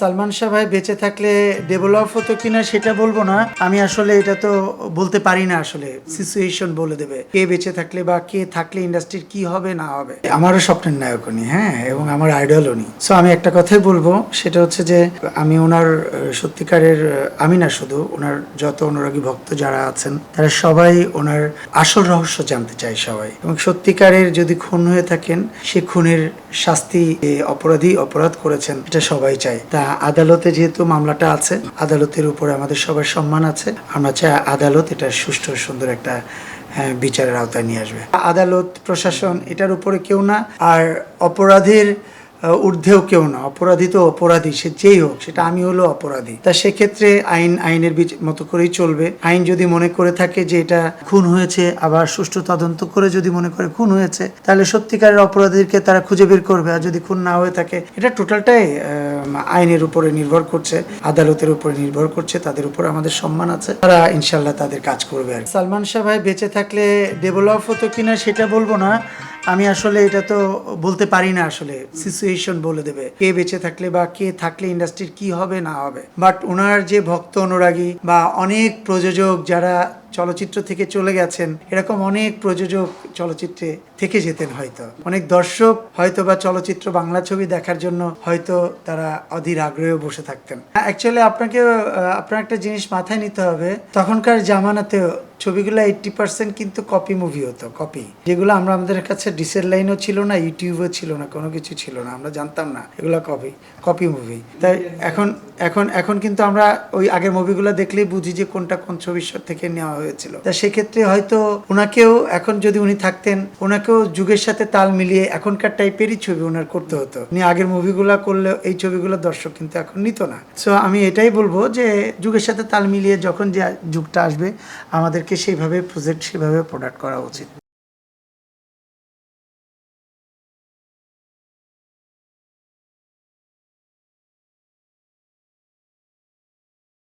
সালমান শাহ ভাই বেঁচে থাকলে ডেভেলপ হতো কিনা সেটা বলবো না। আমি আসলে এটা তো বলতে পারি না, আসলে সিচুয়েশন বলে দেবে কে বেঁচে থাকলে বা কে থাকলে ইন্ডাস্ট্রির কি হবে না হবে। আমারও স্বপ্নের নায়ক উনি, হ্যাঁ, এবং আমার আইডল উনি। সো আমি একটা কথাই বলবো, সেটা হচ্ছে যে আমি ওনার সত্যিকারের, আমি না শুধু ওনার যত অনুরাগী ভক্ত যারা আছেন তারা সবাই ওনার আসল রহস্য জানতে চায় সবাই, এবং সত্যিকারের যদি খুন হয়ে থাকেন সে খুনের শাস্তি, অপরাধী অপরাধ করেছেন এটা সবাই চায়। তা আদালতে যেহেতু মামলাটা আছে, আদালতের উপরে আমাদের সবার সম্মান আছে। আমরা চাই আদালত এটা সুষ্ঠু সুন্দর একটা বিচারের আওতায় নিয়ে আসবে। আদালত প্রশাসন এটার উপরে কেউ না, আর অপরাধীর ঊর্ধ্বেও কেউ না। অপরাধী তো অপরাধী, সে যেই হোক, সেটা আমি হলো অপরাধী। তা সেক্ষেত্রে আইন আইনের মতো করেই চলবে। আইন যদি মনে করে থাকে যে এটা খুন হয়েছে, আবার সুষ্ঠু তদন্ত করে যদি মনে করে খুন হয়েছে, তাহলে সত্যিকারের অপরাধীকে তারা খুঁজে বের করবে। আর যদি খুন না হয়ে থাকে, এটা টোটালটাই আইনের উপরে নির্ভর করছে, আদালতের উপরে নির্ভর করছে। তাদের উপর আমাদের সম্মান আছে, তারা ইনশাল্লাহ তাদের কাজ করবে। আর সালমান শাহ ভাই বেঁচে থাকলে ডেভেলপ হতো কিনা সেটা বলবো না। আমি আসলে এটা তো বলতে পারি না, আসলে সিচুয়েশন বলে দেবে কে বেঁচে থাকলে বা কে থাকলে ইন্ডাস্ট্রির কি হবে না হবে। বাট ওনার যে ভক্ত অনুরাগী বা অনেক প্রযোজক যারা চলচ্চিত্র থেকে চলে গেছেন, এরকম অনেক প্রযোজক চলচ্চিত্রে থেকে যেতেন, হয়তো অনেক দর্শক হয়তো বা চলচ্চিত্র বাংলা ছবি দেখার জন্য হয়তো তারা অধীর আগ্রহে বসে থাকতেন। অ্যাকচুয়ালি আপনার একটা জিনিস মাথায় নিতে হবে, তখনকার জামানাতেও ছবিগুলো 80% কিন্তু কপি মুভি হতো। কপি, যেগুলো আমাদের কাছে ডিসের লাইনও ছিল না, ইউটিউবও ছিল না, কোনো কিছু ছিল না, আমরা জানতাম না এগুলো কপি মুভি। তাই এখন এখন এখন কিন্তু আমরা ওই আগের মুভিগুলো দেখলেই বুঝি যে কোনটা কোন ছবির থেকে নেওয়া হয়েছিল। তা সেক্ষেত্রে হয়তো ওনাকেও এখন যদি উনি থাকতেন, ওনাকেও যুগের সাথে তাল মিলিয়ে এখনকার টাইপেরই ছবি ওনার করতে হতো। উনি আগের মুভিগুলো করলে এই ছবিগুলো দর্শক কিন্তু এখন নিত না। সো আমি এটাই বলবো যে যুগের সাথে তাল মিলিয়ে যখন যে যুগটা আসবে, আমাদেরকে সেইভাবে প্রজেক্ট, সেভাবে প্রোডাক্ট করা উচিত।